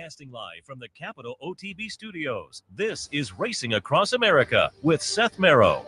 Broadcasting live from the Capital OTB studios, this is Racing Across America with Seth Merrow.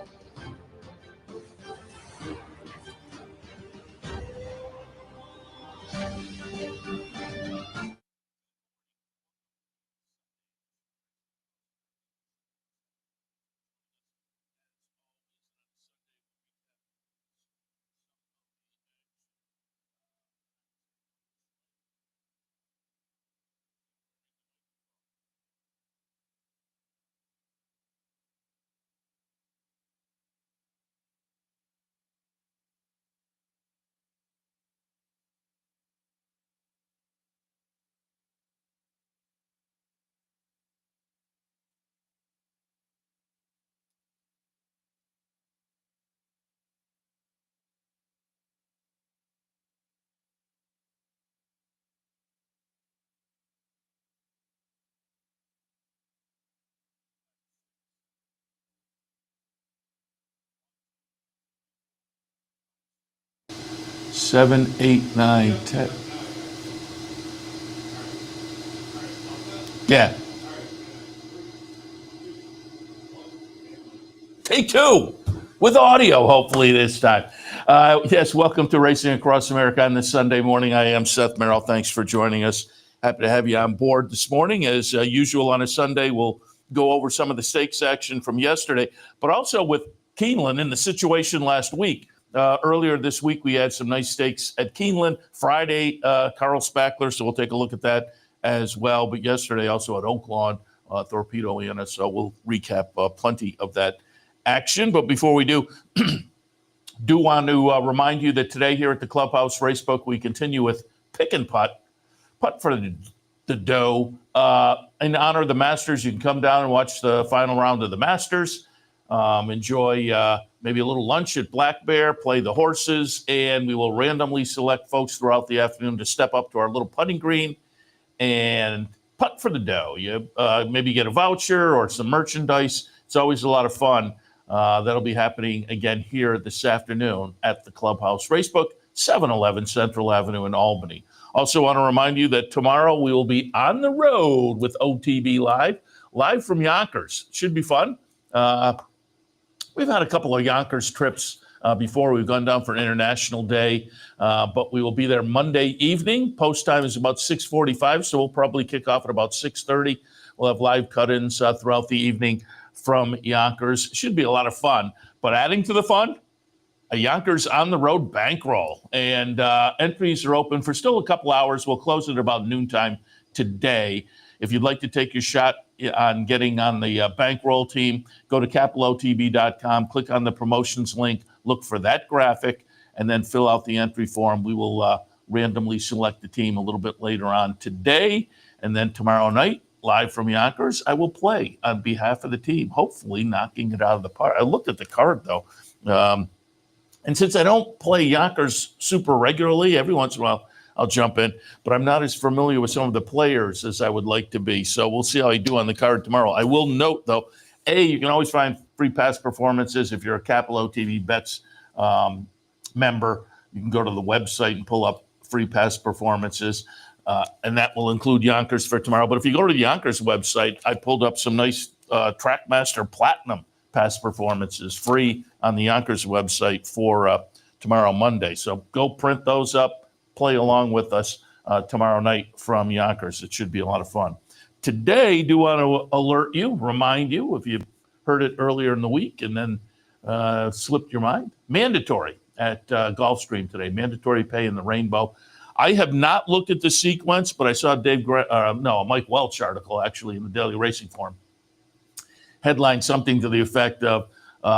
Seven, 8, 9, 10. Yeah. Take two with audio, hopefully this time. Yes, welcome to Racing Across America on this Sunday morning. I am Seth Merrow. Thanks for joining us. Happy to have you on board this morning. As usual on a Sunday, we'll go over some of the stakes action from yesterday, but also with Keeneland and the situation last week. Earlier this week, we had some nice stakes at Keeneland. Friday, Carl Spackler, so we'll take a look at that as well. But yesterday, also at Oaklawn, Thorpedo Anna, so we'll recap plenty of that action. But before we do want to remind you that today here at the Clubhouse Racebook, we continue with Pick and Putt for the dough. In honor of the Masters, you can come down and watch the final round of the Masters. Enjoy maybe a little lunch at Black Bear, play the horses, and we will randomly select folks throughout the afternoon to step up to our little putting green and putt for the dough. You maybe get a voucher or some merchandise. It's always a lot of fun. That'll be happening again here this afternoon at the Clubhouse Racebook, 711 Central Avenue in Albany. Also want to remind you that tomorrow we will be on the road with OTB live from Yonkers. Should be fun. We've had a couple of Yonkers trips before. We've gone down for an International Day, but we will be there Monday evening. Post time is about 6:45, so we'll probably kick off at about 6:30. We'll have live cut-ins throughout the evening from Yonkers. Should be a lot of fun. But adding to the fun, a Yonkers on the road bankroll. And entries are open for still a couple hours. We'll close at about noontime today. If you'd like to take your shot on getting on the bankroll team, go to capitalotb.com, click on the promotions link, look for that graphic, and then fill out the entry form. We will randomly select the team a little bit later on today. And then tomorrow night, live from Yonkers, I will play on behalf of the team, hopefully knocking it out of the park. I looked at the card, though. And since I don't play Yonkers super regularly, every once in a while, I'll jump in, but I'm not as familiar with some of the players as I would like to be. So we'll see how I do on the card tomorrow. I will note, though, you can always find free pass performances. If you're a Capital OTB Bets member, you can go to the website and pull up free pass performances, and that will include Yonkers for tomorrow. But if you go to the Yonkers website, I pulled up some nice Trackmaster Platinum pass performances free on the Yonkers website for tomorrow, Monday. So go print those up. Play along with us tomorrow night from Yonkers. It should be a lot of fun. Today, do want to remind you, if you heard it earlier in the week and then slipped your mind, mandatory at Gulfstream today, mandatory pay in the Rainbow. I have not looked at the sequence, but I saw a Mike Welch article actually in the Daily Racing Form. Headline something to the effect of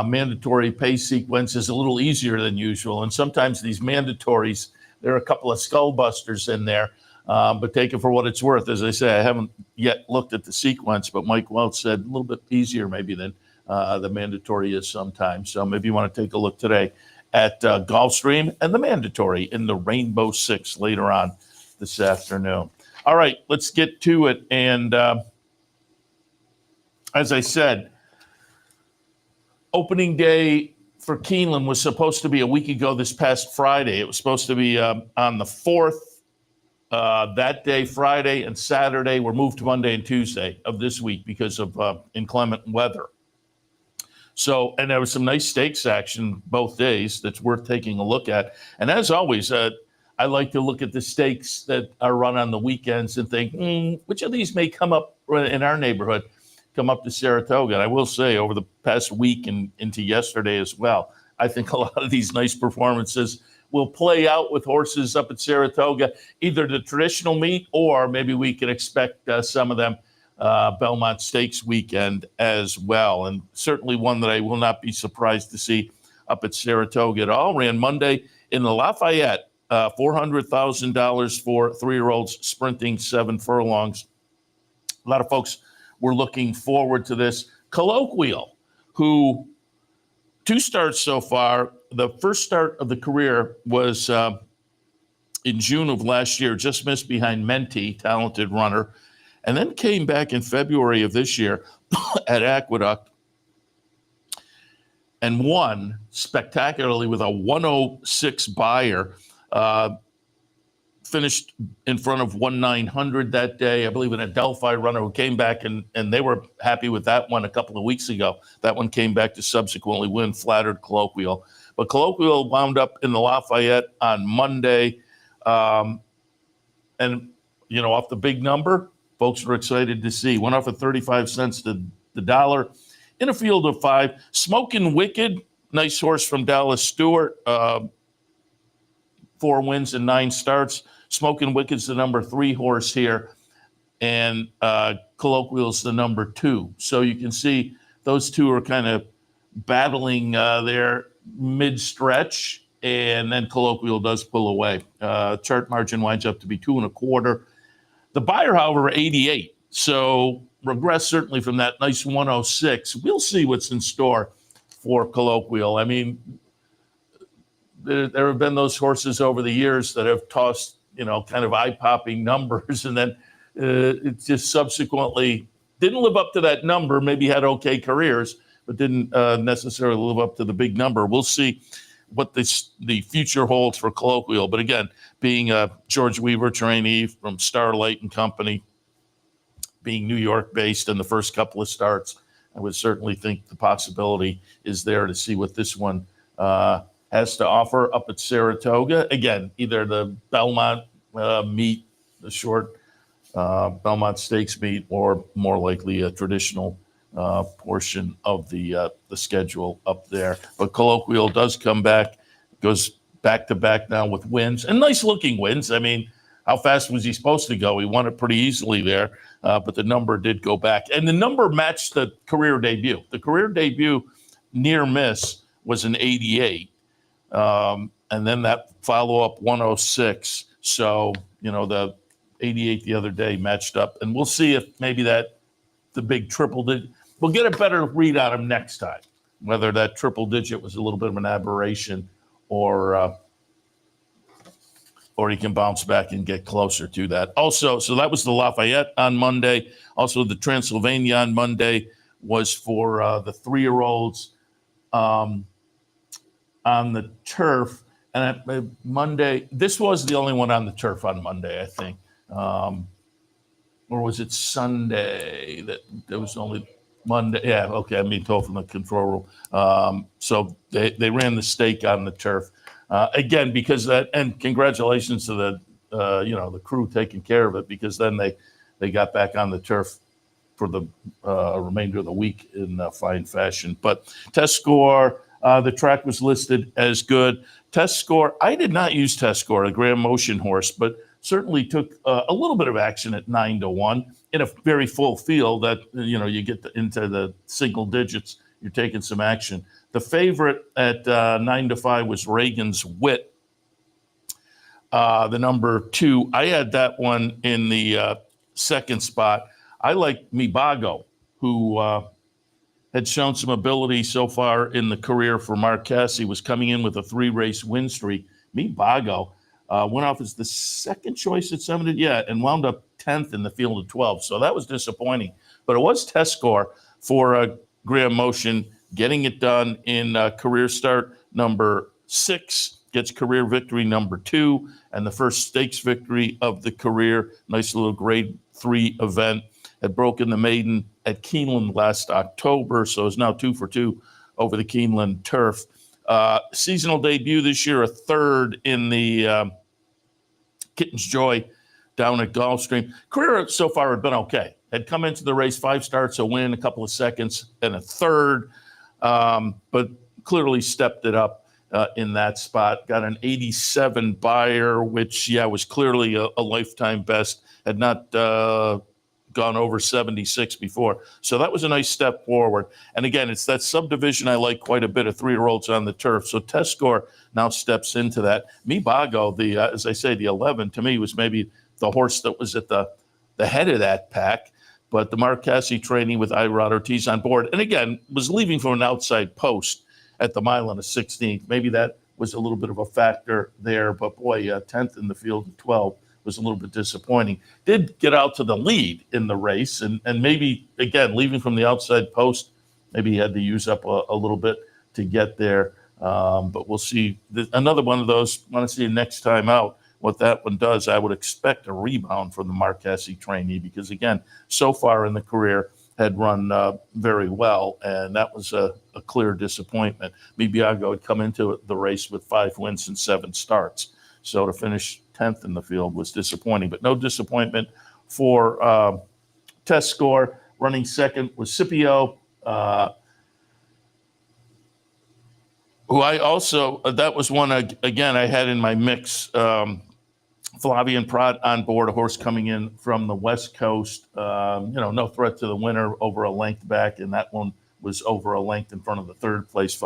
mandatory pay sequence is a little easier than usual. And sometimes these mandatories, there are a couple of skull busters in there, but take it for what it's worth. As I say, I haven't yet looked at the sequence, but Mike Welch said a little bit easier maybe than the mandatory is sometimes. So maybe you want to take a look today at Gulfstream and the mandatory in the Rainbow Six later on this afternoon. All right, let's get to it. And as I said, opening day for Keeneland was supposed to be a week ago this past Friday. It was supposed to be on the 4th That day, Friday and Saturday, were moved to Monday and Tuesday of this week because of inclement weather. So, and there was some nice stakes action both days that's worth taking a look at. And as always, I like to look at the stakes that are run on the weekends and think, which of these may come up in our neighborhood, come up to Saratoga. And I will say over the past week and into yesterday as well, I think a lot of these nice performances will play out with horses up at Saratoga, either the traditional meet or maybe we can expect some of them Belmont Stakes weekend as well. And certainly one that I will not be surprised to see up at Saratoga at all. Ran Monday in the Lafayette, $400,000 for 3-year-olds sprinting 7 furlongs. A lot of folks were looking forward to this. Colloquial, who 2 starts so far. The first start of the career was in June of last year, just missed behind Menti, talented runner, and then came back in February of this year at Aqueduct and won spectacularly with a 106 buyer. Finished in front of 1,900 that day. I believe an Adelphi runner who came back and they were happy with that one a couple of weeks ago. That one came back to subsequently win, flattered Colloquial. But Colloquial wound up in the Lafayette on Monday. And, off the big number, folks were excited to see. Went off at 35 cents to the dollar in a field of 5. Smokin' Wicked, nice horse from Dallas Stewart. 4 wins and 9 starts. Smokin' Wicked's the number 3 horse here, and Colloquial's the number 2. So you can see those two are kind of battling there mid-stretch, and then Colloquial does pull away. Chart margin winds up to be 2 1/4. The buyer, however, 88. So regress certainly from that nice 106. We'll see what's in store for Colloquial. I mean, there have been those horses over the years that have tossed, kind of eye-popping numbers, and then it just subsequently didn't live up to that number, maybe had okay careers, but didn't necessarily live up to the big number. We'll see what the future holds for Colloquial. But again, being a George Weaver trainee from Starlight and Company, being New York-based in the first couple of starts, I would certainly think the possibility is there to see what this one has to offer up at Saratoga. Again, either the Belmont meet, the short Belmont Stakes meet, or more likely a traditional portion of the schedule up there. But Colloquial does come back, goes back-to-back now with wins, and nice-looking wins. I mean, how fast was he supposed to go? He won it pretty easily there, but the number did go back. And the number matched the career debut. The career debut near miss was an 88. And then that follow-up 106. So, the 88 the other day matched up. And we'll see if maybe the big triple digit, we'll get a better read on him next time, whether that triple digit was a little bit of an aberration or he can bounce back and get closer to that. Also, so that was the Lafayette on Monday. Also, the Transylvania on Monday was for the 3-year-olds. On the turf, and Monday, this was the only one on the turf on Monday, I think. Or was it Sunday that there was only Monday? Yeah, okay, I'm being told from the control room. So they ran the stake on the turf. Again, because that, and congratulations to the crew taking care of it, because then they got back on the turf for the remainder of the week in fine fashion. But test score, the track was listed as good. Test score, I did not use test score, a Graham Motion horse, but certainly took a little bit of action at 9-1 in a very full field that, you get into the single digits, you're taking some action. The favorite at 9-5 was Reagan's Wit, the number 2. I had that one in the second spot. I like Mibago, who had shown some ability so far in the career for Marquez. He was coming in with a 3-race win streak. Mibago went off as the second choice at 7, and wound up 10th in the field of 12. So that was disappointing. But it was test score for Graham Motion, getting it done in career start number 6 gets career victory number 2 and the first stakes victory of the career. Nice little grade 3 event. Had broken the maiden at Keeneland last October, so is now 2 for 2 over the Keeneland turf. Seasonal debut this year, a third in the Kitten's Joy down at Gulfstream. Career so far had been okay. Had come into the race 5 starts, a win, a couple of seconds, and a third, but clearly stepped it up in that spot. Got an 87 buyer, which, was clearly a lifetime best. Had not gone over 76 before. So that was a nice step forward. And again, it's that subdivision I like quite a bit of 3-year-olds on the turf. So test score now steps into that. Mibago, as I say, the 11, to me was maybe the horse that was at the head of that pack. But the Mark Casse trainee with Irod Ortiz on board. And again, was leaving from an outside post at the mile and a 16th. Maybe that was a little bit of a factor there. But boy, 10th in the field of 12 was a little bit disappointing. Did get out to the lead in the race. And maybe, again, leaving from the outside post, maybe he had to use up a little bit to get there. But we'll see. Another one of those, want to see next time out what that one does. I would expect a rebound from the Mark Casse trainee because, again, so far in the career had run very well, and that was a clear disappointment. Mibiago had come into the race with 5 wins and 7 starts. So to finish 10th in the field was disappointing, but no disappointment for test score. Running second was Scipio, who I also, that was one, again, I had in my mix. Flavian Prat on board, a horse coming in from the West Coast. No threat to the winner, over a length back, and that one was over a length in front of the third place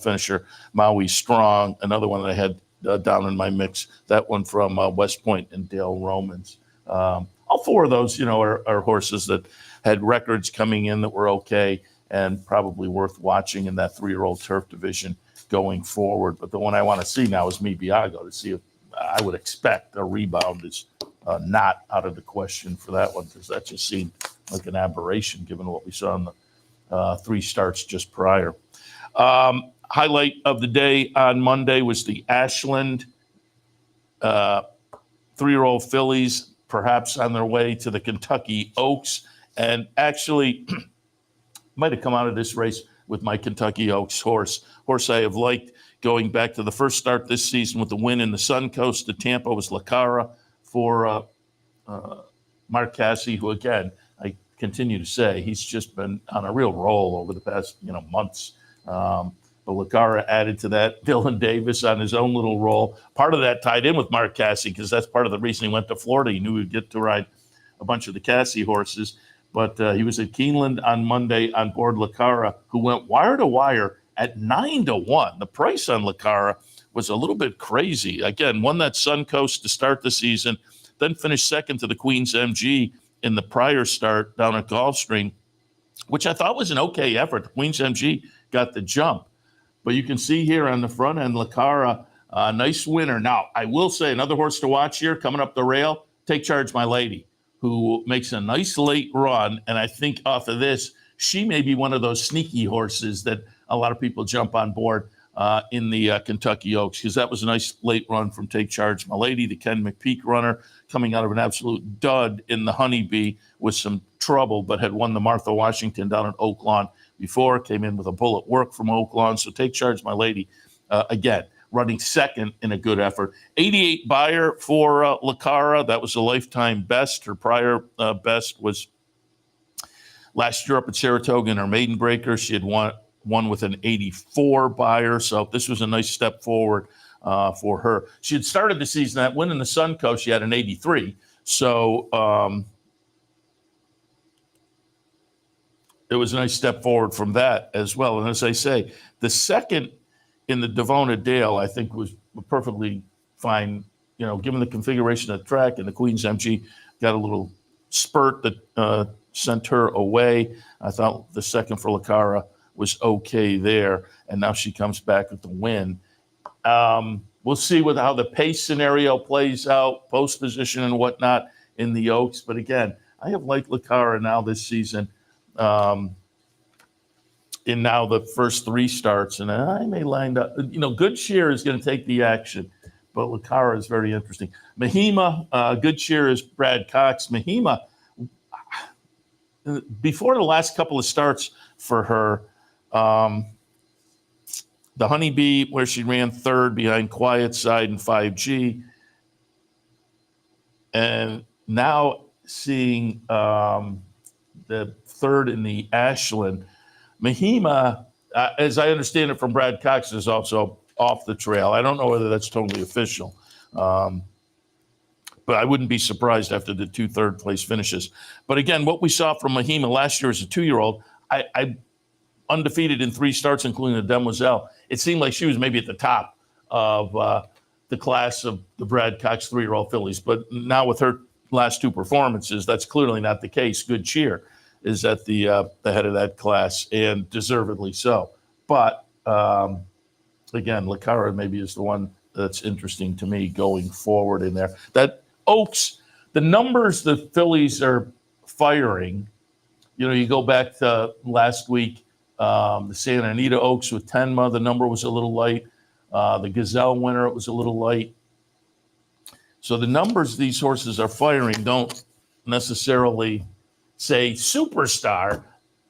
finisher, Maui Strong. Another one that I had down in my mix, that one from West Point and Dale Romans. All 4 of those, are horses that had records coming in that were okay and probably worth watching in that 3-year-old turf division going forward. But the one I want to see now is Mibiago, to see if I would expect a rebound is not out of the question for that one, because that just seemed like an aberration given what we saw in the 3 starts just prior. Highlight of the day on Monday was the Ashland 3-year-old fillies, perhaps on their way to the Kentucky Oaks, and actually might have come out of this race with my Kentucky Oaks horse I have liked going back to the first start this season with the win in the Suncoast to Tampa was Lacara for Mark Casse, who, again, I continue to say he's just been on a real roll over the past months. But Lacara added to that. Dylan Davis on his own little roll. Part of that tied in with Mark Casse because that's part of the reason he went to Florida. He knew he'd get to ride a bunch of the Casse horses. But he was at Keeneland on Monday on board Lacara, who went wire to wire at 9-1. The price on Lacara was a little bit crazy. Again, won that Suncoast to start the season, then finished second to the Queen's MG in the prior start down at Gulfstream, which I thought was an okay effort. The Queen's MG got the jump. But you can see here on the front end, Lacara, a nice winner. Now, I will say another horse to watch here coming up the rail, Take Charge My Lady, who makes a nice late run. And I think off of this, she may be one of those sneaky horses that a lot of people jump on board in the Kentucky Oaks, because that was a nice late run from Take Charge My Lady, the Ken McPeak runner, coming out of an absolute dud in the Honeybee with some trouble, but had won the Martha Washington down at Oaklawn before, came in with a bullet work from Oaklawn. So Take Charge My Lady, again, running second in a good effort. 88 buyer for Lacara. That was a lifetime best. Her prior best was last year up at Saratoga in her maiden breaker. She had won with an 84 buyer. So this was a nice step forward for her. She had started the season, that win in the Suncoast, she had an 83. So it was a nice step forward from that as well. And as I say, the second in the Devona Dale, I think, was perfectly fine, given the configuration of the track, and the Queen's MG got a little spurt that sent her away. I thought the second for Lacara was okay there, and now she comes back with the win. We'll see how the pace scenario plays out, post position and whatnot in the Oaks. But again, I have liked Lacara now this season. in now the first 3 starts, and I may line up. Good Cheer is going to take the action, but Lucara is very interesting. Mahima, Good Cheer is Brad Cox. Mahima, before the last couple of starts for her, the Honeybee, where she ran 3rd behind Quiet Side and 5G, and now seeing the 3rd in the Ashland. Mahima, as I understand it from Brad Cox, is also off the trail. I don't know whether that's totally official, but I wouldn't be surprised after the 2 third-place finishes. But again, what we saw from Mahima last year as a 2-year-old, I undefeated in 3 starts, including the Demoiselle. It seemed like she was maybe at the top of the class of the Brad Cox 3-year-old fillies. But now with her last 2 performances, that's clearly not the case. Good Cheer is at the head of that class, and deservedly so. But again, Lucara maybe is the one that's interesting to me going forward in there. That Oaks, the numbers the fillies are firing, you go back to last week, the Santa Anita Oaks with Tenma, the number was a little light. The Gazelle winner, it was a little light. So the numbers these horses are firing don't necessarily say superstar,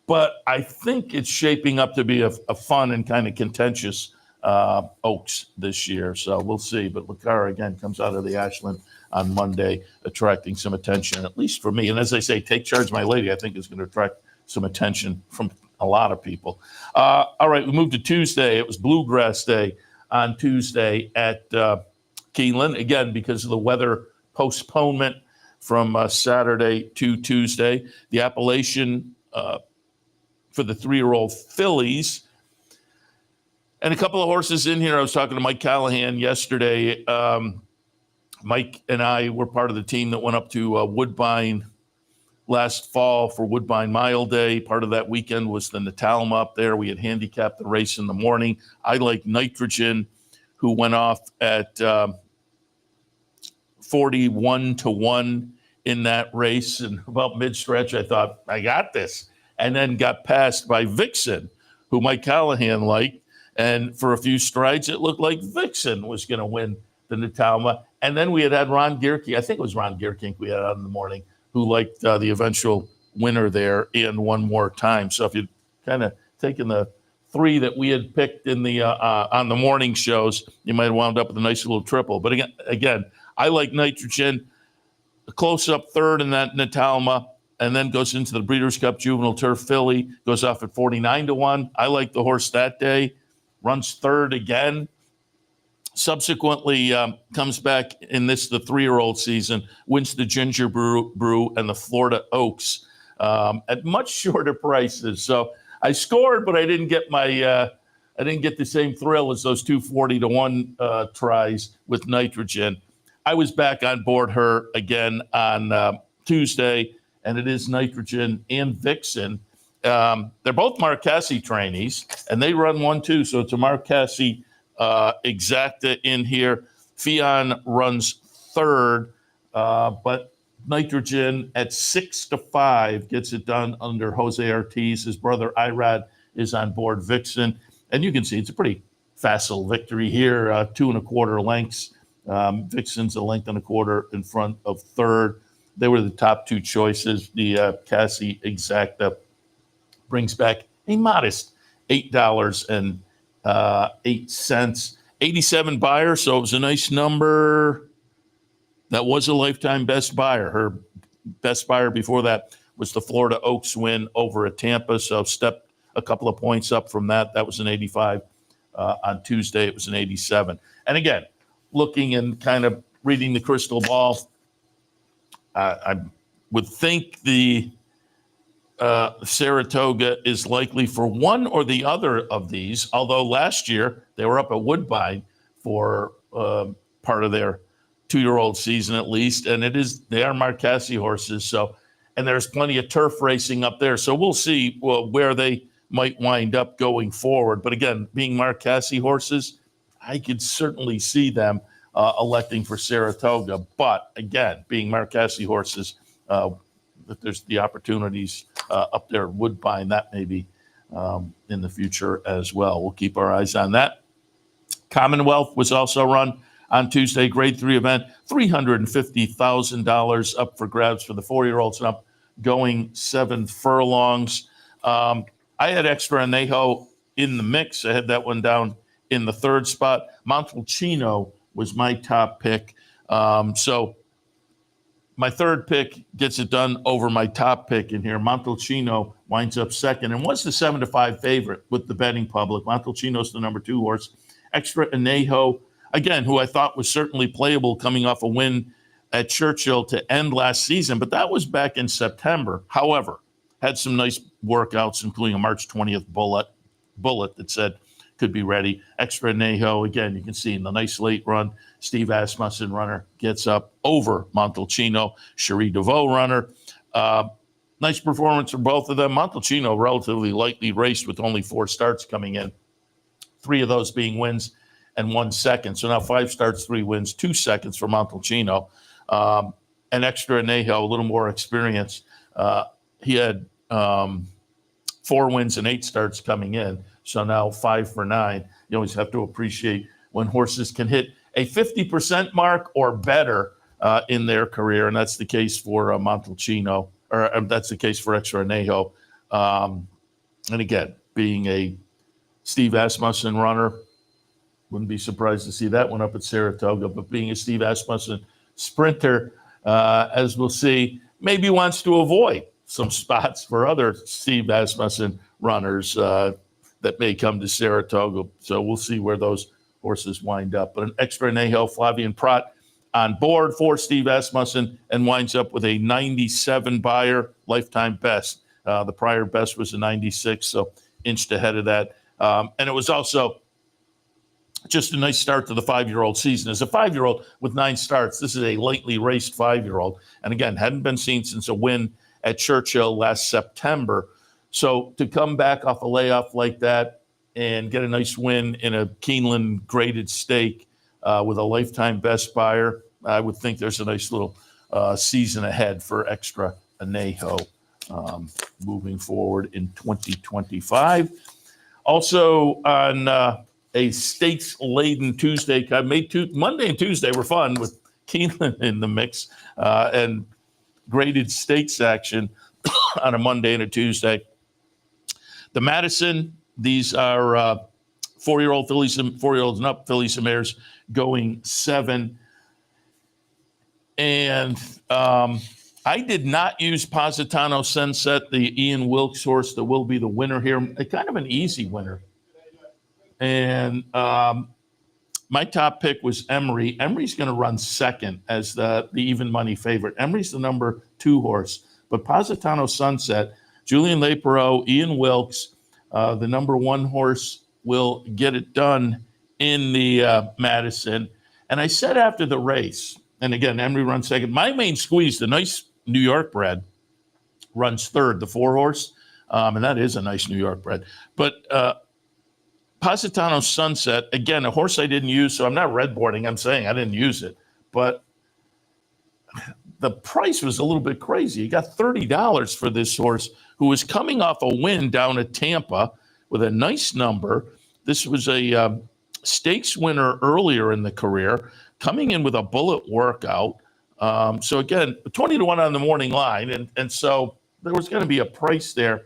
but I think it's shaping up to be a fun and kind of contentious Oaks this year. So we'll see. But Lucara, again, comes out of the Ashland on Monday, attracting some attention, at least for me. And as I say, Take Charge, My Lady, I think is going to attract some attention from a lot of people. All right, we moved to Tuesday. It was Bluegrass Day on Tuesday at Keeneland, again, because of the weather postponement from Saturday to Tuesday. The Appalachian for the 3-year-old fillies. And a couple of horses in here. I was talking to Mike Callahan yesterday. Mike and I were part of the team that went up to Woodbine last fall for Woodbine Mile Day. Part of that weekend was the Natalma up there. We had handicapped the race in the morning. I like Nitrogen, who went off at 41-1 in that race. And about mid-stretch, I thought, I got this. And then got passed by Vixen, who Mike Callahan liked. And for a few strides, it looked like Vixen was going to win the Natalma. And then we had Ron Gierke, I think it was Ron Gierke we had on in the morning, who liked the eventual winner there and one more time. So if you'd kind of taken the 3 that we had picked in the on the morning shows, you might have wound up with a nice little triple. But again, I like Nitrogen, a close-up 3rd in that Natalma, and then goes into the Breeders' Cup Juvenile Turf Filly, goes off at 49-1. I like the horse that day, runs 3rd again. Subsequently, comes back in the 3-year-old season, wins the Ginger Brew and the Florida Oaks at much shorter prices. So I scored, but I didn't get the same thrill as those 240-1 tries with Nitrogen. I was back on board her again on Tuesday, and it is Nitrogen and Vixen. They're both Marquesi trainees, and they run 1-2, so it's a Marquesi exacta in here. Fionn runs 3rd, but Nitrogen at 6-5 gets it done under Jose Ortiz. His brother Irad is on board Vixen, and you can see it's a pretty facile victory here. 2 1/4 lengths. Vixen's a length and a quarter in front of 3rd. They were the top 2 choices. The Cassie exacta brings back a modest $8.08. 87 buyer, so it was a nice number. That was a lifetime best buyer. Her best buyer before that was the Florida Oaks win over at Tampa, so stepped a couple of points up from that. That was an 85. On Tuesday, it was an 87. And again, looking and kind of reading the crystal ball, I would think the Saratoga is likely for one or the other of these, although last year they were up at Woodbine for part of their 2-year-old season at least, and they are Marquesi horses, so, and there's plenty of turf racing up there, so we'll see where they might wind up going forward. But again, being Marquesi horses, I could certainly see them electing for Saratoga, but again, being Marquesi horses, if there's the opportunities up there at Woodbine, that may be in the future as well. We'll keep our eyes on that. Commonwealth was also run on Tuesday, grade 3 event, $350,000 up for grabs for the 4-year-olds and up, going 7 furlongs. I had Extra Anejo in the mix. I had that one down in the 3rd spot. Montalcino was my top pick. So my 3rd pick gets it done over my top pick in here. Montalcino winds up 2nd and was the 7-5 favorite with the betting public. Montalcino's the number 2 horse. Extra Anejo, again, who I thought was certainly playable coming off a win at Churchill to end last season, but that was back in September. However, had some nice workouts, including a March 20th bullet that said could be ready. Extra Anejo, again, you can see in the nice late run, Steve Asmussen runner gets up over Montalcino. Cherie DeVoe runner. Nice performance for both of them. Montalcino relatively lightly raced with only 4 starts coming in. 3 of those being wins and 1 second. So now 5 starts, 3 wins, 2 seconds for Montalcino. And Extra Anejo, a little more experience. He had 4 wins and 8 starts coming in. So now 5 for 9. You always have to appreciate when horses can hit a 50% mark or better in their career. And that's the case for Montalcino, or that's the case for Extra Anejo. And again, being a Steve Asmussen runner, wouldn't be surprised to see that one up at Saratoga. But being a Steve Asmussen sprinter, as we'll see, maybe wants to avoid some spots for other Steve Asmussen runners that may come to Saratoga. So we'll see where those horses wind up. But an Extra Anejo, Flavien Prat on board for Steve Asmussen and winds up with a 97 buyer lifetime best. The prior best was a 96, so inched ahead of that. And it was also just a nice start to the 5-year-old season. As a 5-year-old with 9 starts, this is a lightly raced 5-year-old. And again, hadn't been seen since a win at Churchill last September. So to come back off a layoff like that and get a nice win in a Keeneland graded stake with a lifetime best buyer, I would think there's a nice little season ahead for Extra Anejo moving forward in 2025. Also on a stakes-laden Tuesday, Monday and Tuesday were fun with Keeneland in the mix and graded stakes action on a Monday and a Tuesday. The Madison, these are 4-year-old fillies, 4-year-olds and up fillies and mares going 7. And I did not use Positano Sunset, the Ian Wilkes horse that will be the winner here. Kind of an easy winner. And my top pick was Emery. Emery's going to run 2nd as the even money favorite. Emery's the number 2 horse. But Positano Sunset, Julian Leparoux, Ian Wilkes, the number 1 horse, will get it done in the Madison. And I said after the race, and again, Emery runs 2nd. My main squeeze, the nice New York bred, runs 3rd, the 4 horse. And that is a nice New York bred. But Positano Sunset, again, a horse I didn't use, so I'm not redboarding. I'm saying I didn't use it. But the price was a little bit crazy. You got $30 for this horse who was coming off a win down at Tampa with a nice number. This was a stakes winner earlier in the career, coming in with a bullet workout. So again, 20-1 on the morning line. And so there was going to be a price there.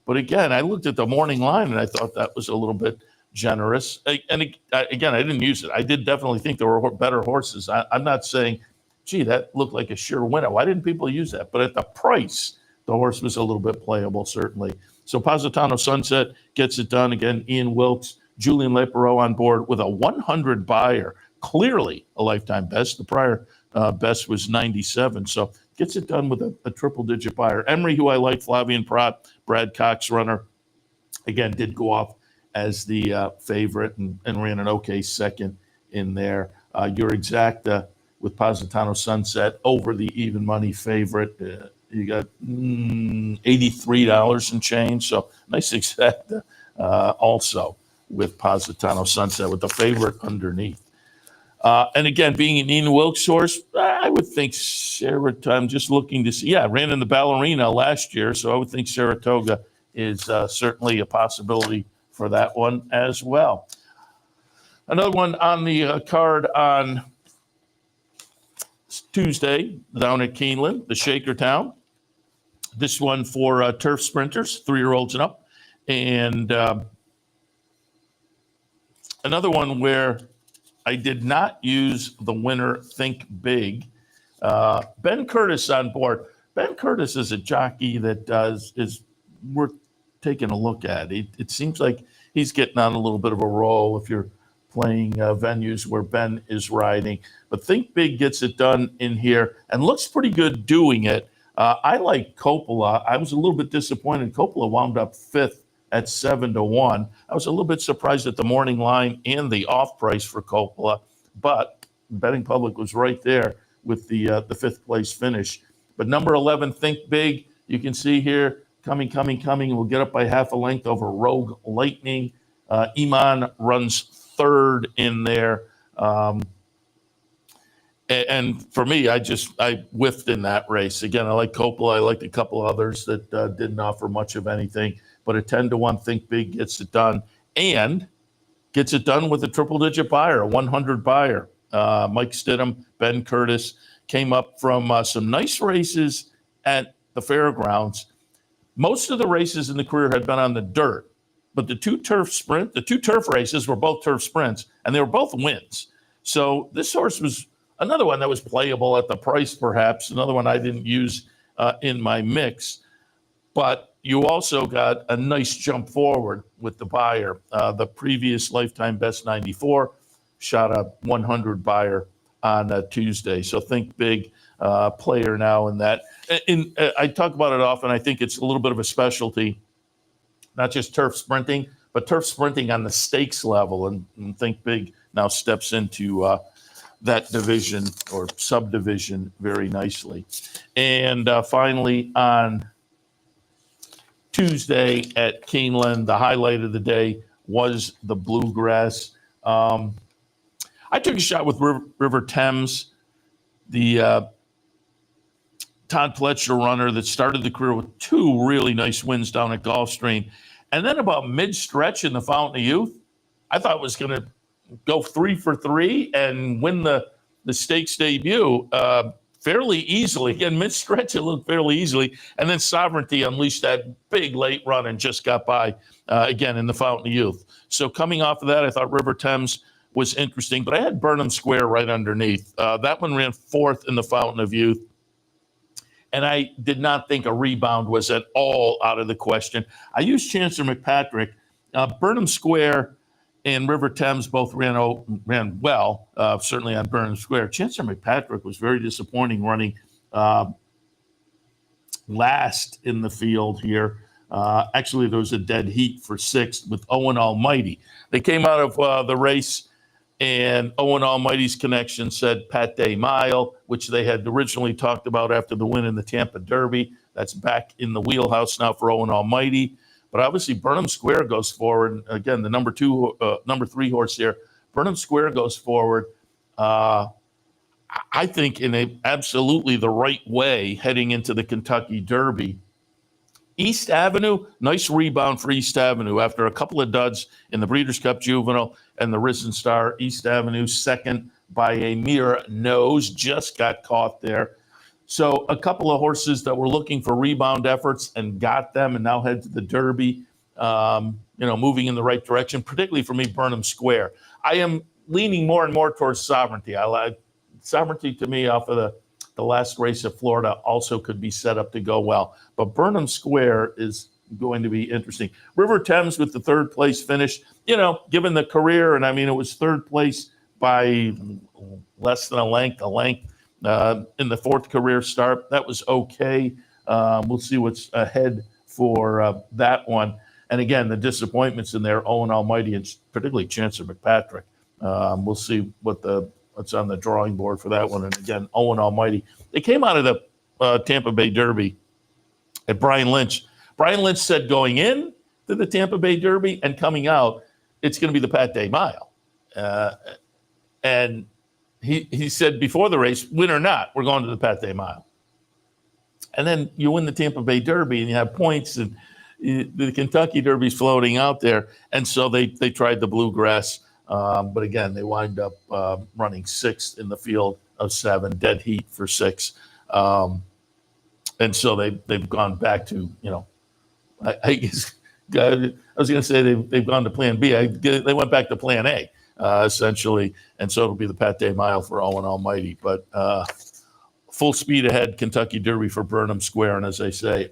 But again, I looked at the morning line and I thought that was a little bit generous. And again, I didn't use it. I did definitely think there were better horses. I'm not saying, gee, that looked like a sure winner. Why didn't people use that? But at the price, the horse was a little bit playable, certainly. So Positano Sunset gets it done. Again, Ian Wilkes, Julian Leparoux on board with a 100 buyer. Clearly a lifetime best. The prior best was 97. So gets it done with a triple-digit buyer. Emery, who I like, Flavien Prat, Brad Cox runner, again, did go off as the favorite and ran an okay 2nd in there. Your Exacta with Positano Sunset over the even money favorite. You got $83 and change. So nice Exacta also with Positano Sunset with the favorite underneath. And again, being an Ian Wilkes horse, I would think Saratoga, I'm just looking to see. Yeah, ran in the Ballerina last year, so I would think Saratoga is certainly a possibility for that one as well. Another one on the card on Tuesday down at Keeneland, the Shakertown. This one for turf sprinters, 3-year-olds and up. And another one where I did not use the winner, Think Big. Ben Curtis on board. Ben Curtis is a jockey that is worth taking a look at. It seems like he's getting on a little bit of a roll if you're playing venues where Ben is riding. But Think Big gets it done in here and looks pretty good doing it. I like Coppola. I was a little bit disappointed. Coppola wound up 5th at 7-1. I was a little bit surprised at the morning line and the off price for Coppola, but the betting public was right there with the 5th place finish. But number 11, Think Big, you can see here, coming. We'll get up by half a length over Rogue Lightning. Iman runs 3rd in there. And for me, I whiffed in that race. Again, I like Coppola. I liked a couple others that didn't offer much of anything. But a 10-1 Think Big gets it done. And gets it done with a triple-digit buyer, a 100 buyer. Mike Stidham, Ben Curtis, came up from some nice races at the fairgrounds. Most of the races in the career had been on the dirt. But the two turf races were both turf sprints, and they were both wins. So this horse was another one that was playable at the price, perhaps. Another one I didn't use in my mix. But you also got a nice jump forward with the buyer. The previous lifetime best 94 shot a 100 buyer on Tuesday. So Think Big player now in that. I talk about it often. I think it's a little bit of a specialty, not just turf sprinting, but turf sprinting on the stakes level. And Think Big now steps into that division or subdivision very nicely. And finally, on Tuesday at Keeneland, the highlight of the day was the Bluegrass. I took a shot with River Thames, the Todd Pletcher runner that started the career with 2 really nice wins down at Gulfstream. And then about mid-stretch in the Fountain of Youth, I thought was going to go 3 for 3 and win the stakes debut fairly easily. Again, mid-stretch, it looked fairly easily. And then Sovereignty unleashed that big late run and just got by again in the Fountain of Youth. So coming off of that, I thought River Thames was interesting. But I had Burnham Square right underneath. That one ran 4th in the Fountain of Youth. And I did not think a rebound was at all out of the question. I used Chancellor McPatrick. Burnham Square and River Thames both ran well, certainly on Burnham Square. Chancellor McPatrick was very disappointing running last in the field here. Actually, there was a dead heat for 6th with Owen Almighty. They came out of the race, and Owen Almighty's connection said Pate Mile, which they had originally talked about after the win in the Tampa Derby. That's back in the wheelhouse now for Owen Almighty. But obviously, Burnham Square goes forward. Again, the number 3 horse here, Burnham Square goes forward. I think in absolutely the right way heading into the Kentucky Derby. East Avenue, nice rebound for East Avenue after a couple of duds in the Breeders' Cup Juvenile and the Risen Star. East Avenue, 2nd by a mere nose, just got caught there. So a couple of horses that were looking for rebound efforts and got them and now head to the Derby, moving in the right direction, particularly for me, Burnham Square. I am leaning more and more towards Sovereignty. I like Sovereignty to me off of the last race at Florida also could be set up to go well. But Burnham Square is going to be interesting. River Thames with the 3rd place finish, given the career, and I mean, it was 3rd place by less than a length in the 4th career start. That was okay. We'll see what's ahead for that one. And again, the disappointments in there, Owen Almighty and particularly Chancellor McPatrick. We'll see what's on the drawing board for that one. And again, Owen Almighty. They came out of the Tampa Bay Derby at Brian Lynch. Brian Lynch said going in to the Tampa Bay Derby and coming out, it's going to be the Pate Mile. And he said before the race, win or not, we're going to the Pate Mile. And then you win the Tampa Bay Derby and you have points and, the Kentucky Derby's floating out there. And so they tried the bluegrass. But again, they wind up running sixth in the field of 7, dead heat for 6. And so they've gone back to, I guess I was going to say they've gone to plan B. They went back to plan A, essentially. And so it'll be the Pate Mile for Owen Almighty. But full speed ahead, Kentucky Derby for Burnham Square. And as I say,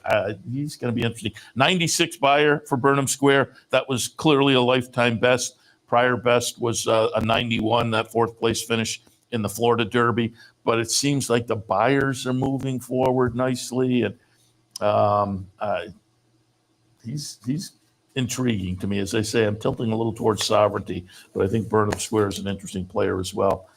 he's going to be interesting. 96 buyer for Burnham Square. That was clearly a lifetime best. Prior best was a 91, that 4th place finish in the Florida Derby. But it seems like the buyers are moving forward nicely. And he's intriguing to me. As I say, I'm tilting a little towards Sovereignty, but I think Burnham Square is an interesting player as well,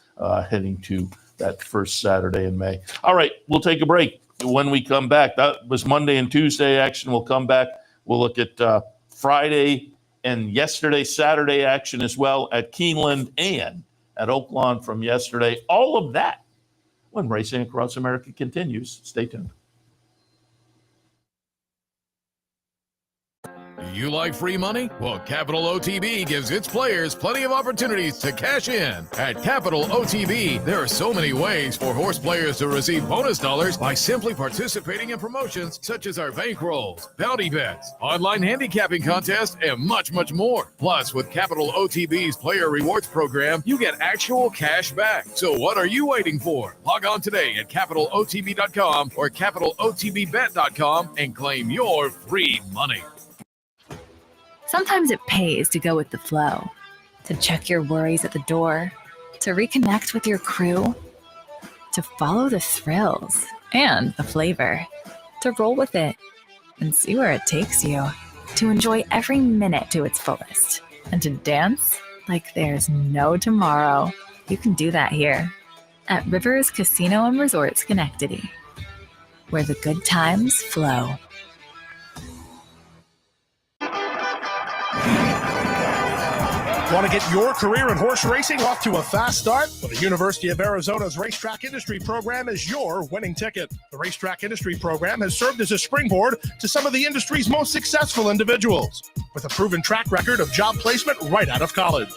heading to that first Saturday in May. All right, we'll take a break. When we come back, that was Monday and Tuesday action. We'll come back. We'll look at Friday and yesterday, Saturday action as well at Keeneland and at Oaklawn from yesterday. All of that when Racing Across America continues. Stay tuned. You like free money? Well, Capital OTB gives its players plenty of opportunities to cash in. At Capital OTB, there are so many ways for horse players to receive bonus dollars by simply participating in promotions such as our bankrolls, bounty bets, online handicapping contests, and much, much more. Plus, with Capital OTB's Player Rewards program, you get actual cash back. So what are you waiting for? Log on today at CapitalOTB.com or CapitalOTBBet.com and claim your free money. Sometimes it pays to go with the flow, to check your worries at the door, to reconnect with your crew, to follow the thrills and the flavor, to roll with it and see where it takes you, to enjoy every minute to its fullest, and to dance like there's no tomorrow. You can do that here at Rivers Casino and Resort Schenectady, where the good times flow. Want to get your career in horse racing off to a fast start? Well, the University of Arizona's Racetrack Industry Program is your winning ticket. The Racetrack Industry Program has served as a springboard to some of the industry's most successful individuals, with a proven track record of job placement right out of college.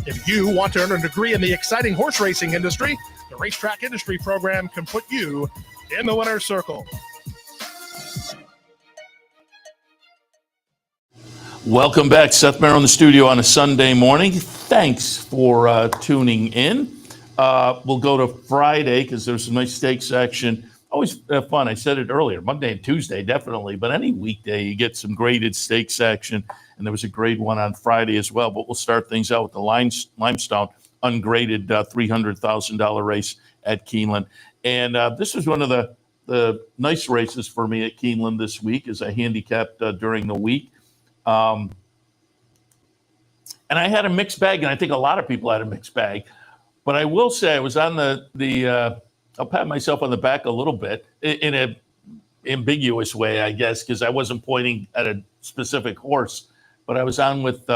If you want to earn a degree in the exciting horse racing industry, the Racetrack Industry Program can put you in the winner's circle. Welcome back. Seth Merrow in the studio on a Sunday morning. Thanks for tuning in. We'll go to Friday because there's some nice stakes action. Always fun. I said it earlier, Monday and Tuesday, definitely. But any weekday, you get some graded stakes action. And there was a grade 1 on Friday as well. But we'll start things out with the Limestone ungraded $300,000 race at Keeneland. And this was one of the nice races for me at Keeneland this week as I handicapped during the week. And I had a mixed bag, and I think a lot of people had a mixed bag. But I will say I was on I'll pat myself on the back a little bit in an ambiguous way, I guess, because I wasn't pointing at a specific horse. But I was on with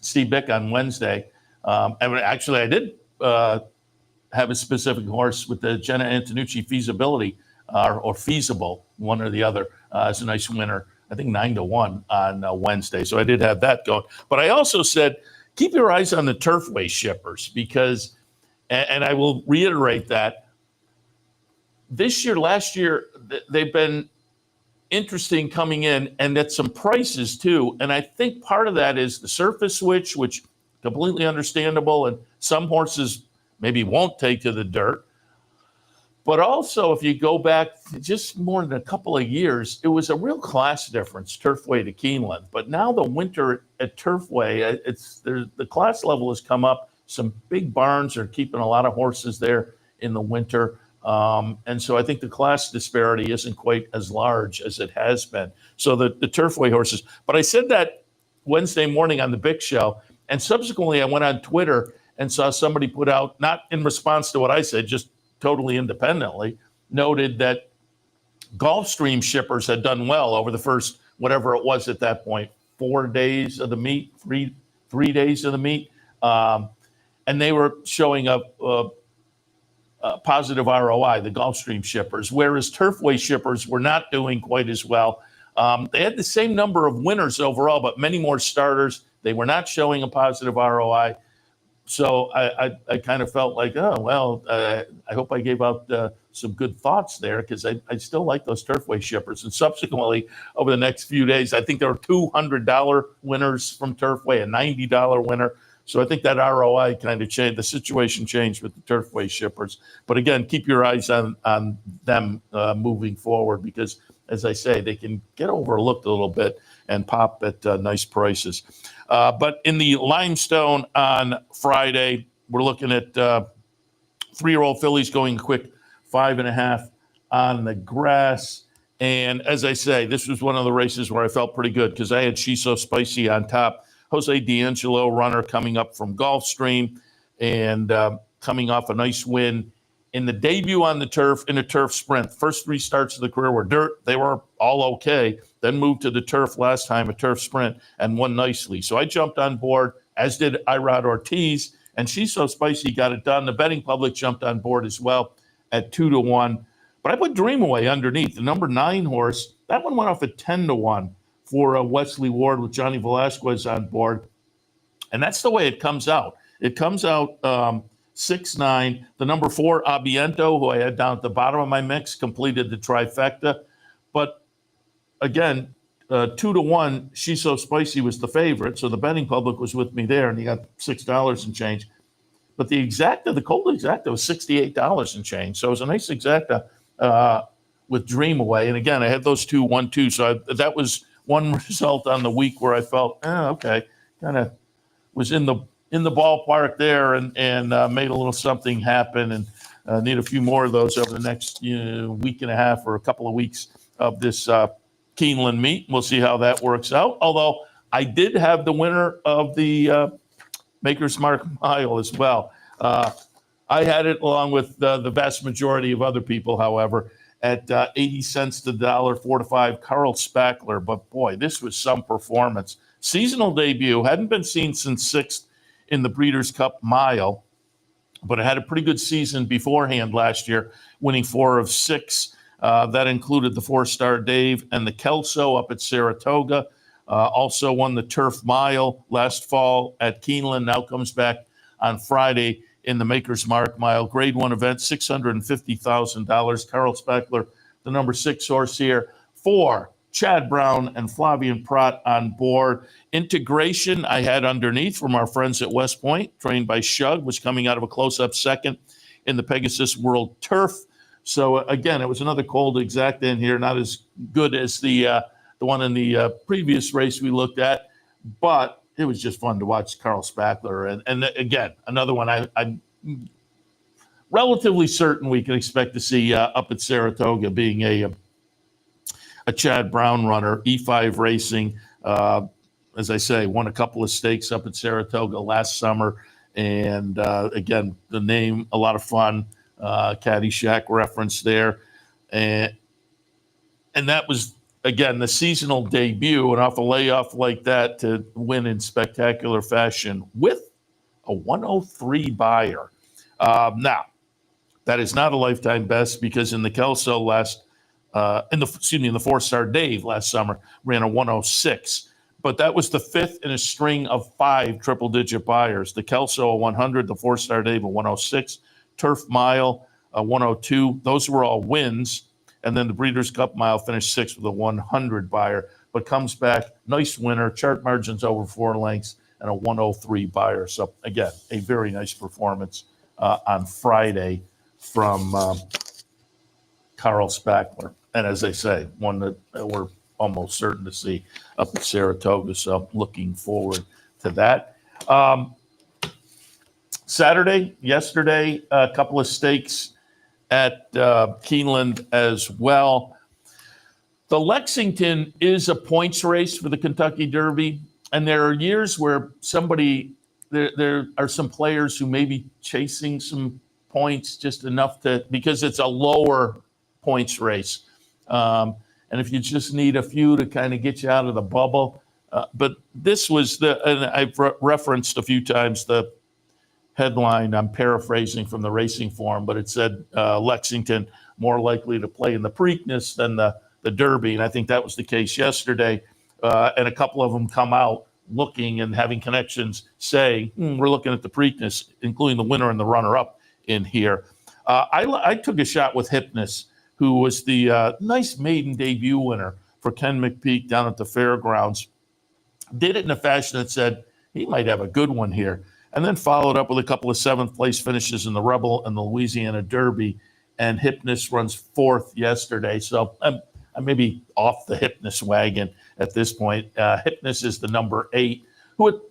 Steve Bick on Wednesday. And actually, I did have a specific horse with the Jenna Antonucci feasibility or feasible, one or the other, as a nice winner. I think 9-1 on Wednesday. So I did have that going. But I also said, keep your eyes on the Turfway shippers because, and I will reiterate that, this year, last year, they've been interesting coming in and at some prices too. And I think part of that is the surface switch, which completely understandable. And some horses maybe won't take to the dirt. But also, if you go back just more than a couple of years, it was a real class difference, Turfway to Keeneland. But now the winter at Turfway, the class level has come up. Some big barns are keeping a lot of horses there in the winter. And so I think the class disparity isn't quite as large as it has been. So the Turfway horses. But I said that Wednesday morning on the Bick Show. And subsequently, I went on Twitter and saw somebody put out, not in response to what I said, just totally independently, noted that Gulfstream shippers had done well over the first, whatever it was at that point, 4 days of the meet, three days of the meet. And they were showing a positive ROI, the Gulfstream shippers, whereas Turfway shippers were not doing quite as well. They had the same number of winners overall, but many more starters. They were not showing a positive ROI. So I kind of felt like, I hope I gave out some good thoughts there, because I still like those Turfway shippers. And subsequently, over the next few days, I think there were $200 winners from Turfway, a $90 winner. So I think that ROI kind of changed. The situation changed with the Turfway shippers. But again, keep your eyes on them moving forward, because, as I say, they can get overlooked a little bit and pop at nice prices. But in the Limestone on Friday, we're looking at 3-year-old fillies going a quick 5.5 on the grass. And as I say, this was one of the races where I felt pretty good, because I had She's So Spicy on top. Jose D'Angelo, runner coming up from Gulfstream and coming off a nice win in the debut on the turf in a turf sprint. First 3 starts of the career were dirt. They were all okay. Then moved to the turf last time, a turf sprint, and won nicely. So I jumped on board, as did Irod Ortiz, and She's So Spicy got it done. The betting public jumped on board as well at 2-1. But I put Dream Away underneath, the number 9 horse. That one went off at 10-1 for Wesley Ward with Johnny Velasquez on board. And that's the way it comes out. It comes out 6-9. The number 4, Abiento, who I had down at the bottom of my mix, completed the trifecta. But again, 2-1, She's So Spicy was the favorite. So the betting public was with me there, and he got $6 and change. But the exacta, the cold exacta, was $68 and change. So it was a nice exacta with Dream Away. And again, I had those 2, 1, 2. So that was one result on the week where I felt, okay, kind of was in the ballpark there, and made a little something happen, and need a few more of those over the next week and a half or a couple of weeks of this Keeneland meet. We'll see how that works out. Although I did have the winner of the Maker's Mark Mile as well. I had it along with the vast majority of other people, however, at 80 cents to the dollar, 4-5, Carl Spackler. But boy, this was some performance. Seasonal debut, hadn't been seen since 6th in the Breeders' Cup Mile, but it had a pretty good season beforehand last year, winning 4 of 6. That included the 4-star Dave and the Kelso up at Saratoga. Also won the Turf Mile last fall at Keeneland. Now comes back on Friday in the Maker's Mark Mile. Grade 1 event, $650,000. Carl Spackler, the number 6 horse here. 4, Chad Brown and Flavian Prat on board. Integration I had underneath from our friends at West Point, trained by Shug, was coming out of a close-up second in the Pegasus World Turf. So again, it was another cold exacta in here, not as good as the one in the previous race we looked at, but it was just fun to watch Carl Spackler. And again, another one I'm relatively certain we can expect to see up at Saratoga, being a Chad Brown runner, E5 Racing. As I say, won a couple of stakes up at Saratoga last summer. And again, the name, a lot of fun. Caddyshack reference there. And that was, again, the seasonal debut, and off a layoff like that to win in spectacular fashion with a 103 buyer. Now, that is not a lifetime best, because in the Kelso in the 4-star Dave last summer ran a 106. But that was the 5th in a string of 5 triple-digit buyers. The Kelso a 100, the 4-star Dave a 106, Turf Mile a 102. Those were all wins. And then the Breeders' Cup Mile finished 6th with a 100 buyer, but comes back, nice winner, chart margins over 4 lengths, and a 103 buyer. So again, a very nice performance on Friday from Carl Spackler. And as I say, one that we're almost certain to see up at Saratoga. So looking forward to that. Yesterday, a couple of stakes at Keeneland as well. The Lexington is a points race for the Kentucky Derby. And there are years where there are some players who may be chasing some points just enough because it's a lower points race. And if you just need a few to kind of get you out of the bubble. But this was and I've referenced a few times the headline, I'm paraphrasing from the Racing Form, but it said Lexington more likely to play in the Preakness than the the Derby, and I think that was the case yesterday. And a couple of them come out looking and having connections saying, we're looking at the Preakness, including the winner and the runner-up in here. I took a shot with Hypnus, who was the nice maiden debut winner for Ken McPeak down at the fairgrounds. Did it in a fashion that said he might have a good one here, and then followed up with a couple of seventh-place finishes in the Rebel and the Louisiana Derby, and Hypnus runs fourth yesterday. So I'm maybe off the Hypnus wagon at this point. Hypnus is the number 8, who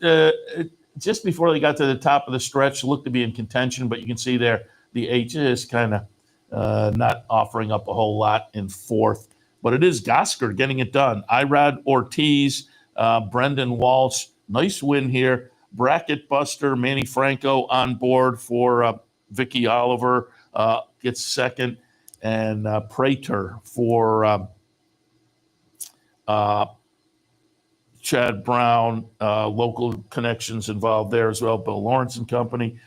just before they got to the top of the stretch looked to be in contention, but you can see there the 8 is kind of not offering up a whole lot in fourth. But it is Gosker getting it done. Irad Ortiz, Brendan Walsh, nice win here. Bracket Buster, Manny Franco on board for Vicky Oliver, gets second. And Prater for Chad Brown, local connections involved there as well. Bill Lawrence and company.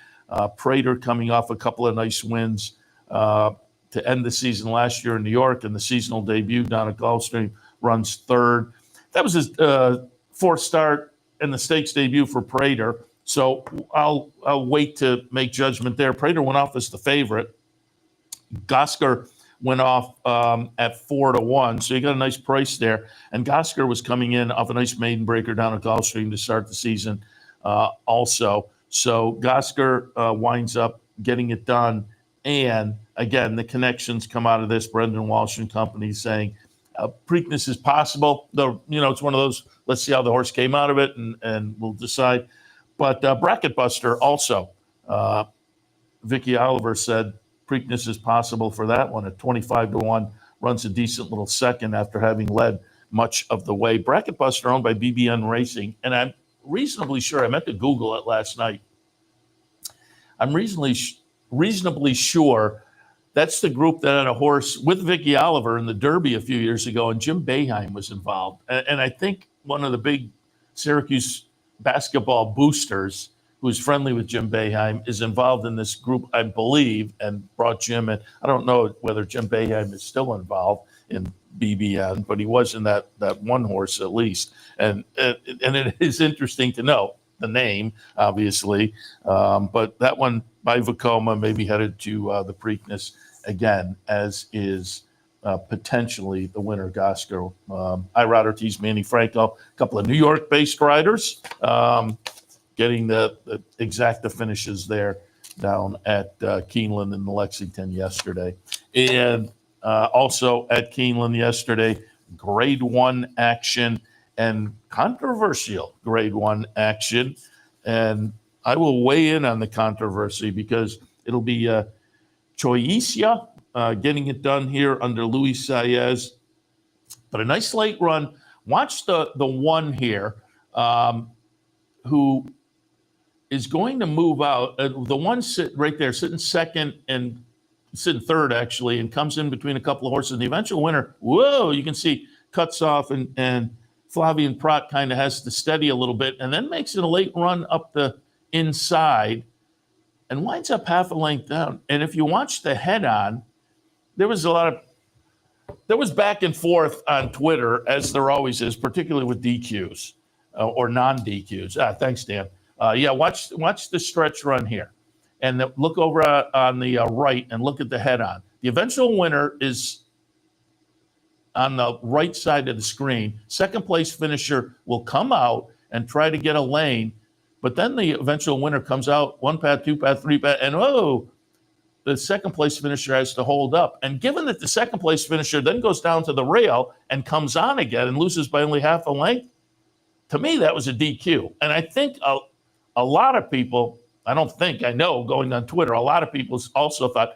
Prater coming off a couple of nice wins to end the season last year in New York, and the seasonal debut down at Gulfstream, runs third. That was his fourth start and the stakes debut for Prater. So I'll wait to make judgment there. Prater went off as the favorite. Gosker went off at 4-1, so you got a nice price there. And Gosker was coming in off a nice maiden breaker down at Gulfstream to start the season also. So Gosker winds up getting it done. And again, the connections come out of this. Brendan Walsh and company saying Preakness is possible. Though, it's one of those, let's see how the horse came out of it and we'll decide. But Bracket Buster also, Vicky Oliver said Preakness is possible for that one at 25-1, runs a decent little second after having led much of the way. Bracket Buster owned by BBN Racing, and I'm reasonably sure, I meant to Google it last night. I'm reasonably sure that's the group that had a horse with Vicky Oliver in the Derby a few years ago, and Jim Boeheim was involved. And I think one of the big Syracuse basketball boosters who's friendly with Jim Boeheim is involved in this group, I believe, and brought Jim in. I don't know whether Jim Boeheim is still involved in BBN, but he was in that one horse at least. And it is interesting to know the name, obviously, but that one by Vekoma may be headed to the Preakness again, as is potentially the winner, Gosker. Irad Ortiz, Manny Franco, a couple of New York-based riders getting the exacta finishes there down at Keeneland and Lexington yesterday. And also at Keeneland yesterday, Grade 1 action and controversial Grade 1 action. And I will weigh in on the controversy because it'll be Choisia getting it done here under Luis Saez. But a nice late run. Watch the one here who is going to move out. The one right there, sitting second and sitting third, actually, and comes in between a couple of horses. The eventual winner, whoa, you can see cuts off and Flavian Prat kind of has to steady a little bit and then makes it a late run up the inside and winds up half a length down. And if you watch the head-on, there was back and forth on Twitter, as there always is, particularly with DQs or non-DQs. Thanks, Dan. Watch the stretch run here. And look over on the right and look at the head-on. The eventual winner is on the right side of the screen. Second place finisher will come out and try to get a lane, but then the eventual winner comes out, one path, two path, three path, and the second place finisher has to hold up. And given that the second place finisher then goes down to the rail and comes on again and loses by only half a length, to me, that was a DQ. And I think a lot of people, I know going on Twitter, a lot of people also thought,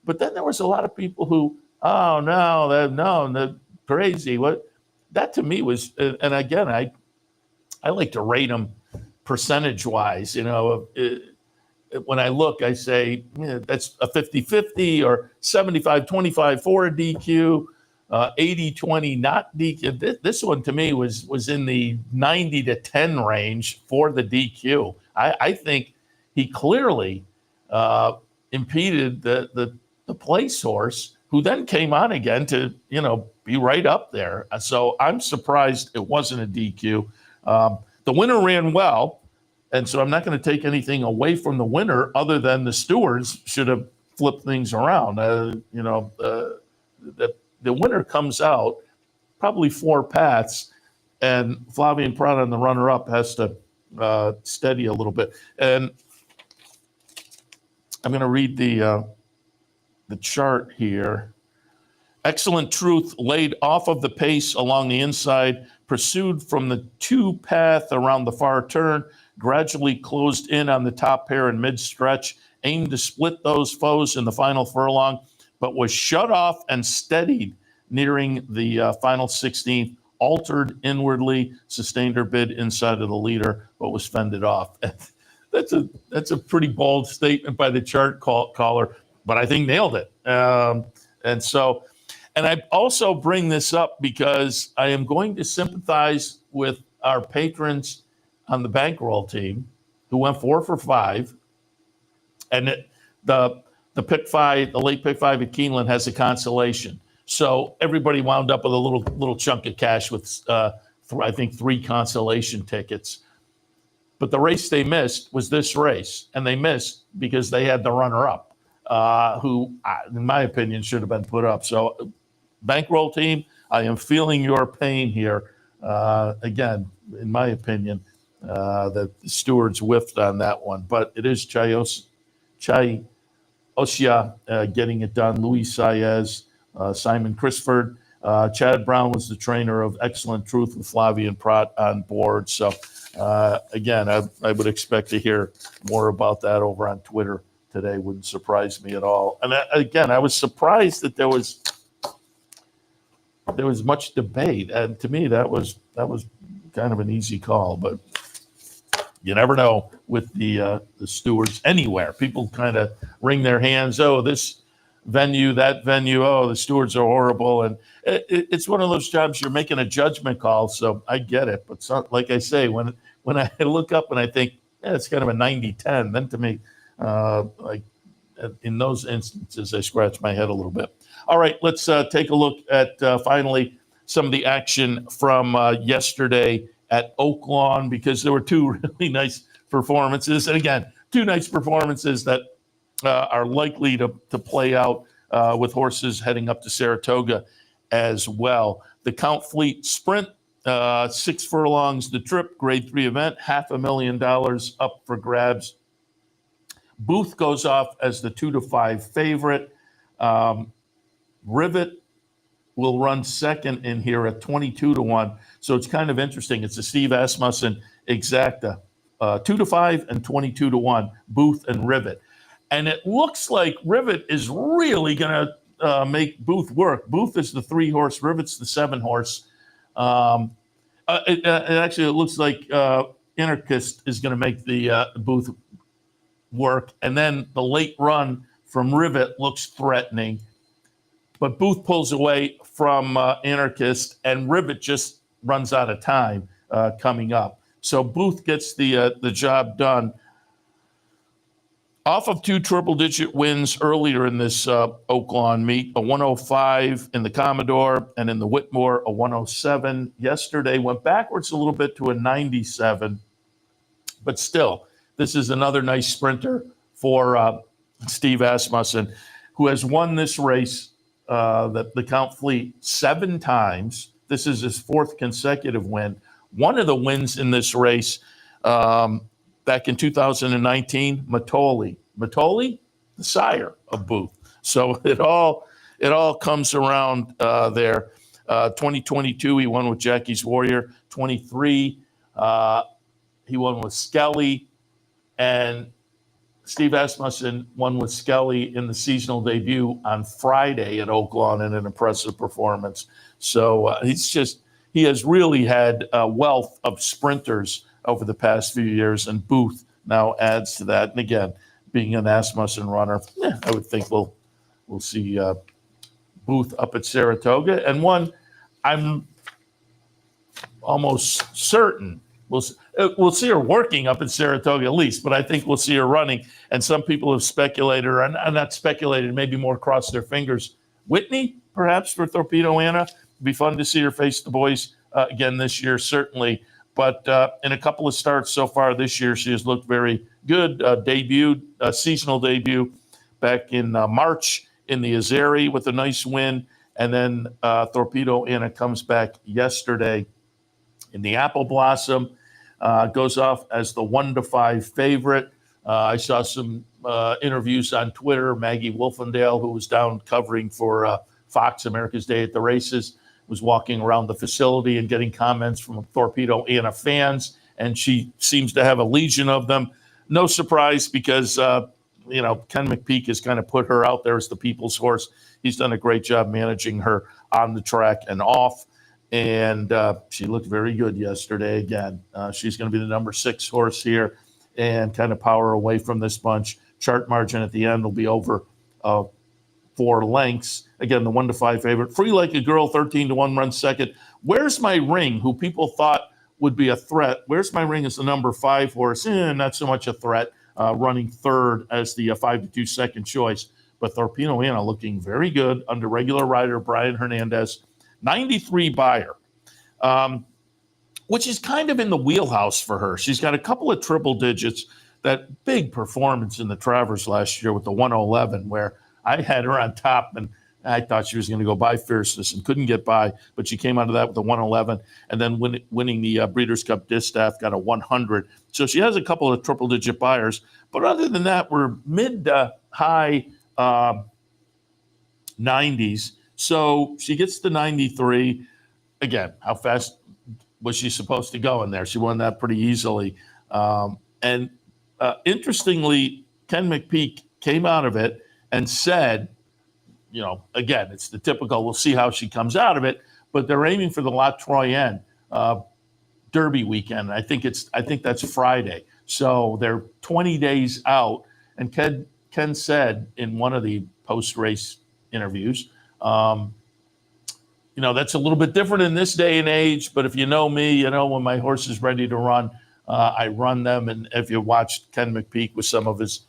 but then there was a lot of people who, oh, no, they're crazy. What that to me was, and again, I like to rate them percentage-wise. When I look, I say that's a 50-50 or 75-25 for a DQ, 80-20 not DQ. This one to me was in the 90-10 range for the DQ. I think he clearly impeded the place horse, who then came on again to be right up there. So I'm surprised it wasn't a DQ. The winner ran well, and so I'm not going to take anything away from the winner other than the stewards should have flipped things around. The winner comes out probably 4 paths, and Flavian Prat on the runner-up has to steady a little bit. And I'm going to read the chart here. Excellent Truth laid off of the pace along the inside, pursued from the 2 path around the far turn, gradually closed in on the top pair in mid-stretch, aimed to split those foes in the final furlong, but was shut off and steadied nearing the final 16th, altered inwardly, sustained her bid inside of the leader, but was fended off. That's a pretty bold statement by the chart caller, but I think nailed it. And I also bring this up because I am going to sympathize with our patrons on the bankroll team who went 4 for 5. And the pick 5, the late pick 5 at Keeneland has a consolation. So everybody wound up with a little chunk of cash with, I think, 3 consolation tickets. But the race they missed was this race. And they missed because they had the runner-up, who, in my opinion, should have been put up. So bankroll team, I am feeling your pain here. Again, in my opinion, that the stewards whiffed on that one. But it is Chai Osia getting it done. Luis Saez, Simon Crisford. Chad Brown was the trainer of Excellent Truth with Flavian Prat on board. So, again, I would expect to hear more about that over on Twitter today. Wouldn't surprise me at all. And again, I was surprised that there was much debate, and to me that was kind of an easy call. But you never know with the stewards anywhere. People kind of wring their hands. Oh, this venue, that venue. Oh, the stewards are horrible, and it's one of those jobs you're making a judgment call. So I get it, but like I say, when I look up and I think it's kind of a 90-10, then to me, like in those instances, I scratch my head a little bit. All right, let's take a look at finally some of the action from yesterday at Oaklawn, because there were 2 really nice performances. And again, 2 nice performances that are likely to play out with horses heading up to Saratoga as well. The Count Fleet Sprint, 6 furlongs the trip, grade 3 event, $500,000 up for grabs. Booth goes off as the 2-5 favorite. Rivet will run second in here at 22-1. So it's kind of interesting. It's a Steve Asmussen exacta, 2-5 and 22-1, Booth and Rivet. And it looks like Rivet is really going to make Booth work. Booth is the 3-horse, Rivet's the 7-horse. It looks like Anarchist is going to make the Booth work. And then the late run from Rivet looks threatening. But Booth pulls away from Anarchist, and Rivet just runs out of time coming up. So Booth gets the job done. Off of 2 triple-digit wins earlier in this Oaklawn meet, a 105 in the Commodore, and in the Whitmore, a 107. Yesterday went backwards a little bit to a 97. But still, this is another nice sprinter for Steve Asmussen, who has won this race, the Count Fleet, 7 times. This is his 4th consecutive win. One of the wins in this race back in 2019, Matoli, the sire of Booth. So it all comes around there. 2022, he won with Jackie's Warrior. 23, he won with Skelly. And Steve Asmussen won with Skelly in the seasonal debut on Friday at Oaklawn in an impressive performance. So he has really had a wealth of sprinters over the past few years, and Booth now adds to that. And again, being an Asmussen runner, I would think we'll see Booth up at Saratoga. And one I'm almost certain we'll see her working up in Saratoga at least, but I think we'll see her running. And some people have speculated, or not speculated, maybe more crossed their fingers. Whitney, perhaps, for Thorpedo Anna. be fun to see her face the boys again this year, certainly. But in a couple of starts so far this year, she has looked very good. Seasonal debut back in March in the Azeri with a nice win. And then Thorpedo Anna comes back yesterday in the Apple Blossom, goes off as the 1-5 favorite. I saw some interviews on Twitter. Maggie Wolfendale, who was down covering for Fox America's Day at the Races, was walking around the facility and getting comments from Thorpedo Anna fans, and she seems to have a legion of them. No surprise because, Ken McPeak has kind of put her out there as the people's horse. He's done a great job managing her on the track and off, and she looked very good yesterday again. She's going to be the number 6 horse here and kind of power away from this bunch. Chart margin at the end will be over 4 lengths. Again, the 1-5 favorite. Free Like a Girl, 13-1 runs second. Where's My Ring, who people thought would be a threat? Where's My Ring is the number 5 horse. Not so much a threat, running third as the 5-2 second choice. But Thorpedo Anna looking very good under regular rider Brian Hernandez. 93 buyer, which is kind of in the wheelhouse for her. She's got a couple of triple digits. That big performance in the Travers last year with the 111, where I had her on top, and I thought she was going to go by Fierceness and couldn't get by, but she came out of that with a 111, and then winning the Breeders' Cup Distaff, got a 100. So she has a couple of triple-digit buyers, but other than that, we're mid to high 90s. So she gets to 93. Again, how fast was she supposed to go in there? She won that pretty easily. Interestingly, Ken McPeak came out of it and said, again, it's the typical, we'll see how she comes out of it, but they're aiming for the La Troyenne Derby weekend. I think that's Friday. So they're 20 days out. And Ken said in one of the post-race interviews, that's a little bit different in this day and age, but if you know me, when my horse is ready to run, I run them. And if you watched Ken McPeak with some of his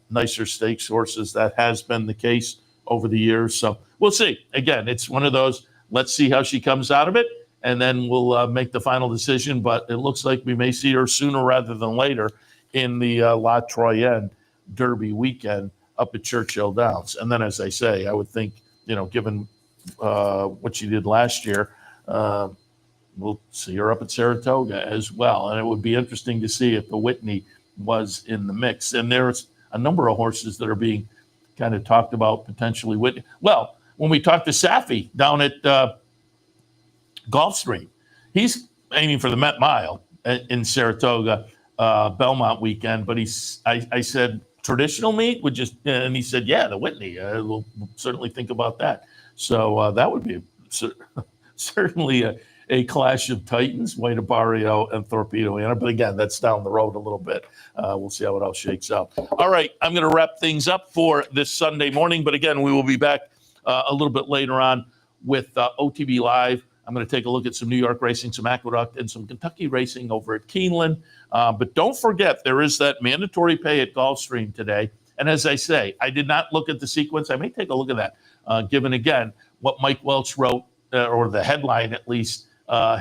nicer stakes horses, that has been the case over the years. So we'll see. Again, it's one of those, let's see how she comes out of it, and then we'll make the final decision. But it looks like we may see her sooner rather than later in the La Troyenne Derby weekend up at Churchill Downs. And then, as I say, I would think, given what she did last year, we'll see her up at Saratoga as well. And it would be interesting to see if the Whitney was in the mix. And there's a number of horses that are being kind of talked about potentially Whitney. Well, when we talked to Safi down at Gulfstream, he's aiming for the Met Mile in Saratoga Belmont weekend. But I said, traditional meet would just, and he said, yeah, the Whitney. We'll certainly think about that. So that would be certainly a clash of titans, Wayne Barrio and Thorpedo Anna. But again, that's down the road a little bit. We'll see how it all shakes out. All right, I'm going to wrap things up for this Sunday morning. But again, we will be back a little bit later on with OTB Live. I'm going to take a look at some New York racing, some Aqueduct, and some Kentucky racing over at Keeneland. But don't forget, there is that mandatory pay at Gulfstream today. And as I say, I did not look at the sequence. I may take a look at that, given, again, what Mike Welch wrote, or the headline at least,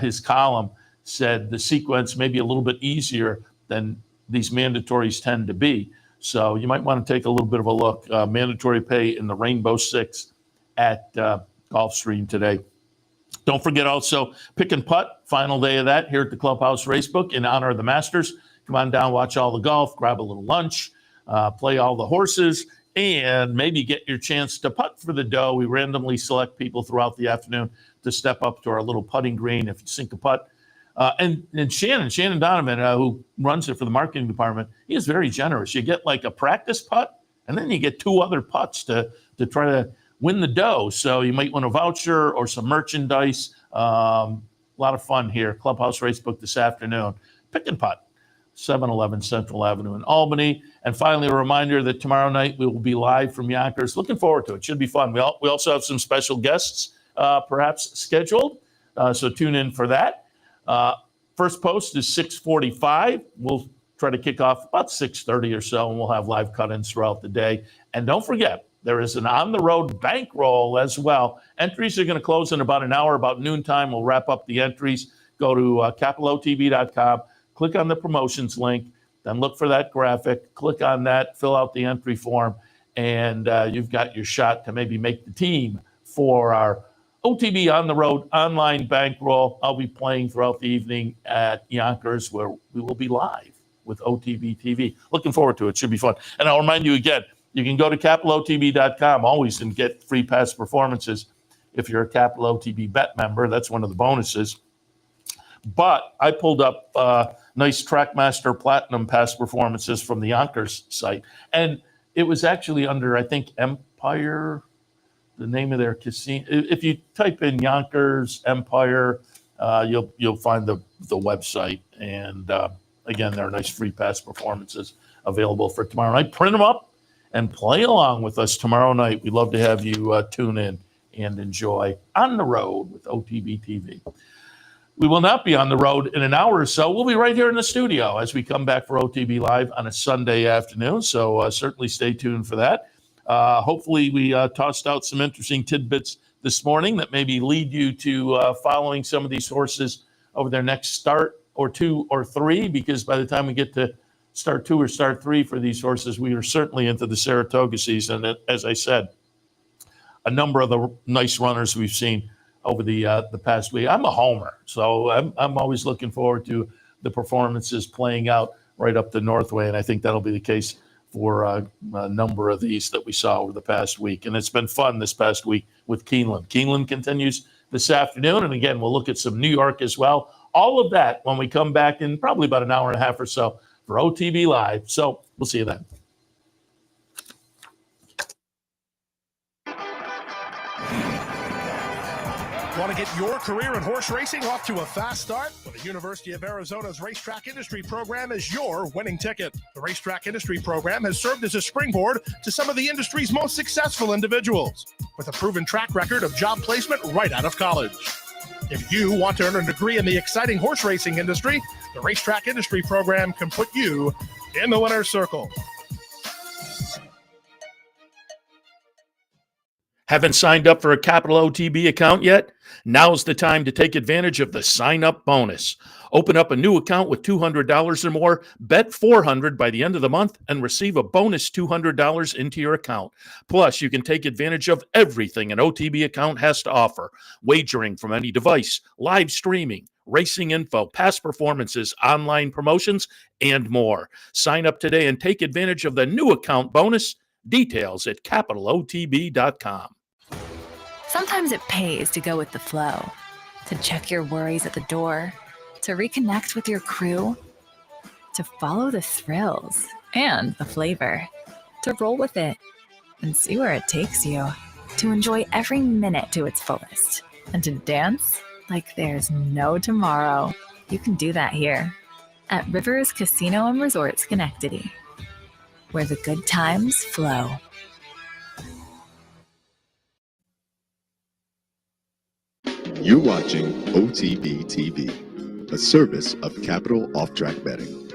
his column said the sequence may be a little bit easier than these mandatories tend to be. So you might want to take a little bit of a look. Mandatory pay in the Rainbow Six at Gulfstream today. Don't forget also Pick and Putt, final day of that here at the Clubhouse Racebook in honor of the Masters. Come on down, watch all the golf, grab a little lunch, play all the horses, and maybe get your chance to putt for the dough. We randomly select people throughout the afternoon to step up to our little putting green if you sink a putt. And Shannon Donovan, who runs it for the marketing department, he is very generous. You get like a practice putt, and then you get 2 other putts to try to win the dough. So you might win a voucher or some merchandise. A lot of fun here. Clubhouse Racebook this afternoon. Pick and Putt, 711 Central Avenue in Albany. And finally, a reminder that tomorrow night we will be live from Yonkers. Looking forward to it. Should be fun. We also have some special guests perhaps scheduled. So tune in for that. First post is 6:45. We'll try to kick off about 6:30 or so, and we'll have live cut-ins throughout the day. And don't forget, There is an on-the-road bankroll as well. Entries are going to close in about an hour, about noontime. We'll wrap up the entries. Go to capitalotb.com, click on the promotions link, then look for that graphic, click on that, fill out the entry form, and you've got your shot to maybe make the team for our OTB on the road online bankroll. I'll be playing throughout the evening at Yonkers, where we will be live with OTB TV. Looking forward to it. Should be fun. And I'll remind you again, you can go to capitalotb.com always and get free past performances if you're a Capital OTB bet member. That's one of the bonuses. But I pulled up nice Trackmaster Platinum past performances from the Yonkers site. And it was actually under, I think, Empire, the name of their casino. If you type in Yonkers Empire, you'll find the website. And again, there are nice free pass performances available for tomorrow night. Print them up and play along with us tomorrow night. We'd love to have you tune in and enjoy On the Road with OTB TV. We will not be on the road in an hour or so. We'll be right here in the studio as we come back for OTB Live on a Sunday afternoon. So certainly stay tuned for that. Hopefully we tossed out some interesting tidbits this morning that maybe lead you to following some of these horses over their next start or two or three, because by the time we get to start two or start three for these horses, we are certainly into the Saratoga season. And as I said, a number of the nice runners we've seen over the past week. I'm a homer, so I'm always looking forward to the performances playing out right up the Northway, and I think that'll be the case for a number of these that we saw over the past week. And it's been fun this past week with Keeneland. Keeneland continues this afternoon, and again, we'll look at some New York as well. All of that when we come back in probably about an hour and a half or so for OTB Live. So we'll see you then. Want to get your career in horse racing off to a fast start? Well, the University of Arizona's Racetrack Industry Program is your winning ticket. The Racetrack Industry Program has served as a springboard to some of the industry's most successful individuals, with a proven track record of job placement right out of college. If you want to earn a degree in the exciting horse racing industry, the Racetrack Industry Program can put you in the winner's circle. Haven't signed up for a Capital OTB account yet? Now's the time to take advantage of the sign-up bonus. Open up a new account with $200 or more, bet $400 by the end of the month, and receive a bonus $200 into your account. Plus, you can take advantage of everything an OTB account has to offer: wagering from any device, live streaming, racing info, past performances, online promotions, and more. Sign up today and take advantage of the new account bonus. Details at capitalotb.com. Sometimes it pays to go with the flow, to check your worries at the door, to reconnect with your crew, to follow the thrills and the flavor, to roll with it and see where it takes you, to enjoy every minute to its fullest, and to dance like there's no tomorrow. You can do that here at Rivers Casino and Resort Schenectady, where the good times flow. You're watching OTB TV, a service of Capital Off-Track Betting.